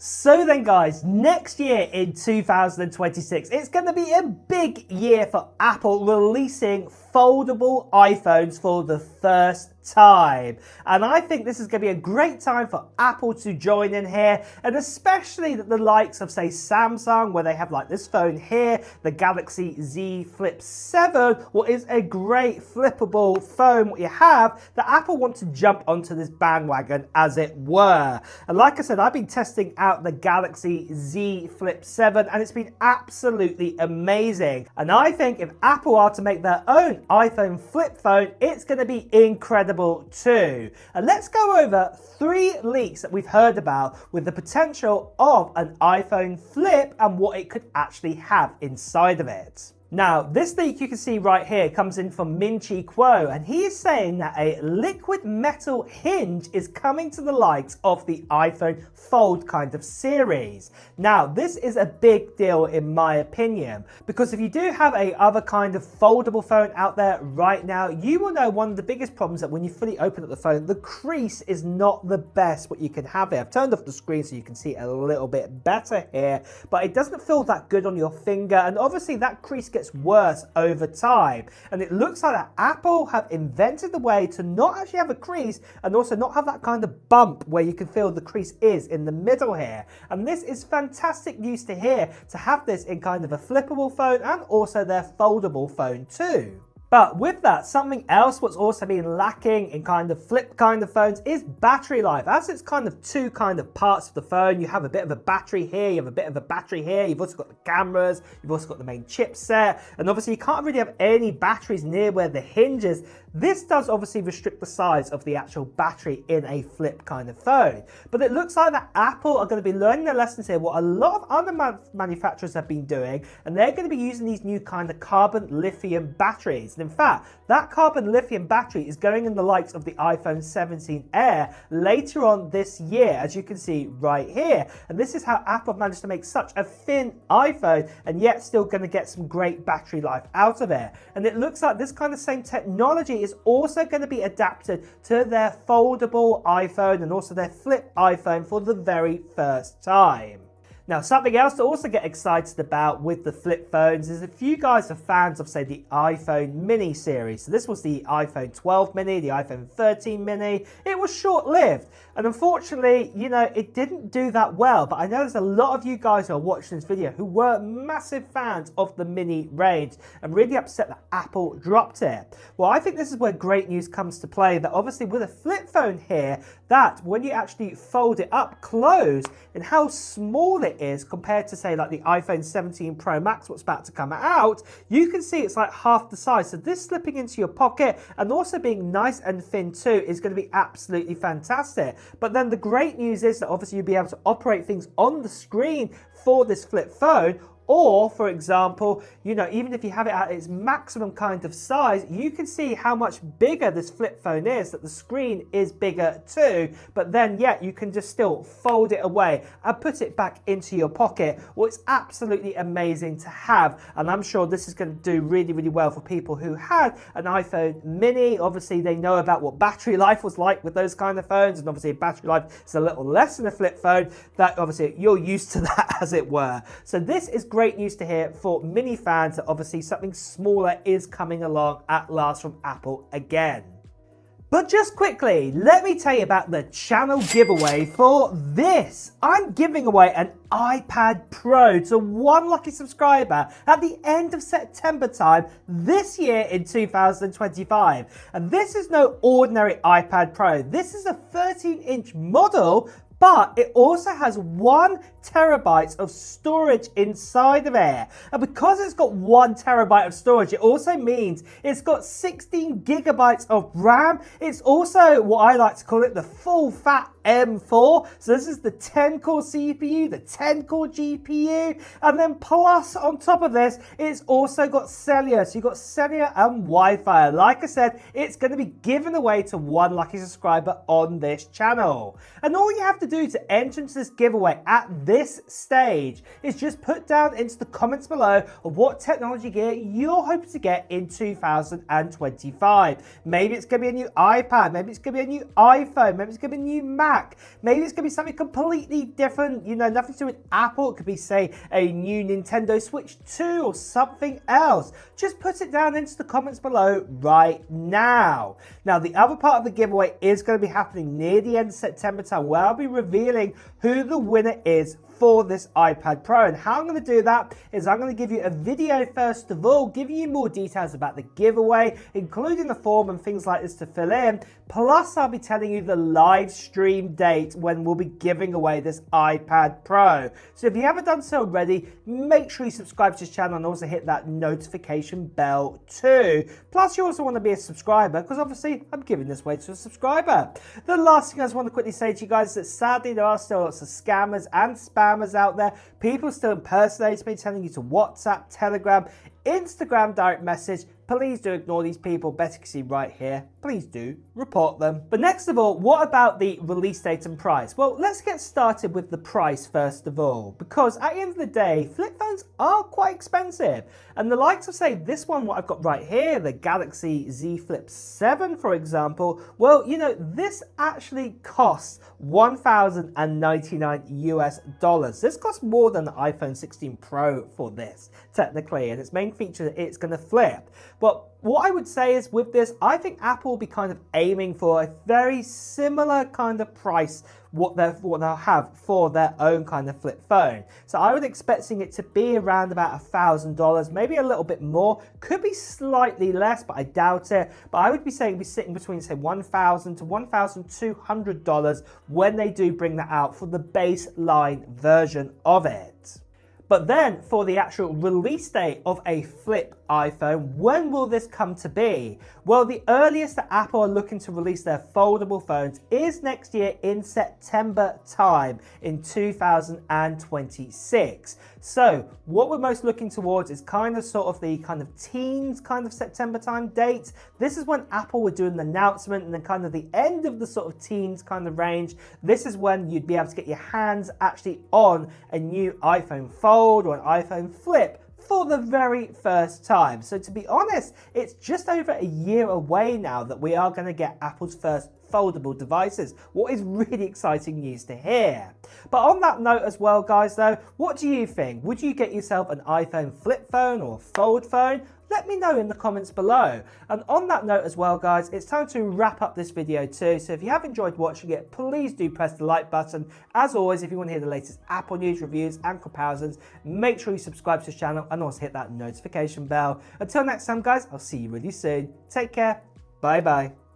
So then guys, next year in 2026, it's going to be a big year for Apple releasing foldable iPhones for the first time. And I think this is going to be a great time for Apple to join in here, and especially that the likes of, say, Samsung, where they have like this phone here, the Galaxy Z Flip 7, what is a great flippable phone, what you have, that Apple want to jump onto this bandwagon, as it were. And like I said, I've been testing out the Galaxy Z Flip 7, and it's been absolutely amazing. And I think if Apple are to make their own iPhone flip phone, it's going to be incredible too. And let's go over 3 leaks that we've heard about with the potential of an iPhone flip and what it could actually have inside of it. Now, this leak you can see right here comes in from Min Chi Kuo, and he is saying that a liquid metal hinge is coming to the likes of the iPhone Fold kind of series. Now, this is a big deal in my opinion, because if you do have a other kind of foldable phone out there right now, you will know one of the biggest problems that when you fully open up the phone, the crease is not the best what you can have here. I've turned off the screen so you can see it a little bit better here, but it doesn't feel that good on your finger, and obviously that crease gets worse over time. And it looks like that Apple have invented the way to not actually have a crease and also not have that kind of bump where you can feel the crease is in the middle here. And this is fantastic news to hear, to have this in kind of a flippable phone and also their foldable phone too. But with that, something else what's also been lacking in kind of flip kind of phones is battery life. As it's kind of 2 kind of parts of the phone, you have a bit of a battery here, you have a bit of a battery here, you've also got the cameras, you've also got the main chipset, and obviously you can't really have any batteries near where the hinge is. This does obviously restrict the size of the actual battery in a flip kind of phone. But it looks like that Apple are going to be learning their lessons here, what a lot of other manufacturers have been doing, and they're going to be using these new kind of carbon lithium batteries. And in fact, that carbon lithium battery is going in the likes of the iPhone 17 Air later on this year, as you can see right here. And this is how Apple managed to make such a thin iPhone and yet still going to get some great battery life out of it. And it looks like this kind of same technology is also going to be adapted to their foldable iPhone and also their flip iPhone for the very first time. Now, something else to also get excited about with the flip phones is if you guys are fans of, say, the iPhone mini series. So this was the iPhone 12 mini, the iPhone 13 mini. It was short-lived. And unfortunately, you know, it didn't do that well. But I know there's a lot of you guys who are watching this video who were massive fans of the mini range and really upset that Apple dropped it. Well, I think this is where great news comes to play, that obviously with a flip phone here, that when you actually fold it up close and how small it is compared to, say, like the iPhone 17 Pro Max what's about to come out, you can see it's like half the size. So this slipping into your pocket and also being nice and thin too is going to be absolutely fantastic. But then the great news is that obviously you'll be able to operate things on the screen for this flip phone. Or, for example, you know, even if you have it at its maximum kind of size, you can see how much bigger this flip phone is, that the screen is bigger too, but then yet you can just still fold it away and put it back into your pocket. Well, it's absolutely amazing to have, and I'm sure this is going to do really, really well for people who had an iPhone mini. Obviously, they know about what battery life was like with those kind of phones, and obviously battery life is a little less than a flip phone. That obviously you're used to that, as it were. So this is great news to hear for mini fans, that obviously something smaller is coming along at last from Apple again. But just quickly, let me tell you about the channel giveaway for this. I'm giving away an iPad Pro to 1 lucky subscriber at the end of September time this year in 2025. And this is no ordinary iPad Pro. This is a 13-inch model, but it also has 1 terabyte of storage inside of it. And because it's got 1 terabyte of storage, it also means it's got 16 gigabytes of RAM. It's also what I like to call it the full fat M4. So this is the 10-core CPU, the 10-core GPU, and then plus on top of this, it's also got cellular. So you've got cellular and Wi-Fi. Like I said, it's going to be given away to 1 lucky subscriber on this channel. And all you have to do to enter into this giveaway at this stage is just put down into the comments below of what technology gear you're hoping to get in 2025. Maybe it's going to be a new iPad, maybe it's going to be a new iPhone, maybe it's going to be a new Mac, maybe it's going to be something completely different, you know, nothing to do with Apple. It could be, say, a new Nintendo Switch 2 or something else. Just put it down into the comments below right now. Now, the other part of the giveaway is going to be happening near the end of September time, where I'll be revealing who the winner is for this iPad Pro. And how I'm going to do that is I'm going to give you a video first of all, giving you more details about the giveaway, including the form and things like this to fill in. Plus, I'll be telling you the live stream date when we'll be giving away this iPad Pro. So if you haven't done so already, make sure you subscribe to this channel and also hit that notification bell too. Plus, you also want to be a subscriber because obviously I'm giving this away to a subscriber. The last thing I just want to quickly say to you guys is that sadly there are still lots of scammers and spammers out there. People still impersonating me, telling you to WhatsApp, Telegram, Instagram direct message. Please do ignore these people. Better you can see right here. Please do report them. But next of all, what about the release date and price? Well, let's get started with the price first of all, because at the end of the day, flip phones are quite expensive. And the likes of, say, this one, what I've got right here, the Galaxy Z Flip 7, for example, well, you know, this actually costs $1,099 US. This costs more than the iPhone 16 Pro for this, technically, and its main feature is it's going to flip. But what I would say is with this, I think Apple will be kind of aiming for a very similar kind of price what they'll have for their own kind of flip phone. So I would expecting it to be around about $1,000, maybe a little bit more, could be slightly less, but I doubt it. But I would be saying it'd be sitting between, say, $1,000 to $1,200 when they do bring that out for the baseline version of it. But then for the actual release date of a flip iPhone, when will this come to be? Well, the earliest that Apple are looking to release their foldable phones is next year in September time in 2026. So what we're most looking towards is kind of sort of the kind of teens kind of September time date. This is when Apple would do an announcement, and then kind of the end of the sort of teens kind of range. This is when you'd be able to get your hands actually on a new iPhone Fold or an iPhone Flip for the very first time. So to be honest, it's just over a year away now that we are going to get Apple's first foldable devices. What is really exciting news to hear. But on that note as well, guys, though, what do you think? Would you get yourself an iPhone flip phone or a fold phone? Let me know in the comments below. And on that note as well, guys, it's time to wrap up this video too. So if you have enjoyed watching it, please do press the like button. As always, if you want to hear the latest Apple news, reviews and comparisons, make sure you subscribe to this channel and also hit that notification bell. Until next time, guys, I'll see you really soon. Take care. Bye bye.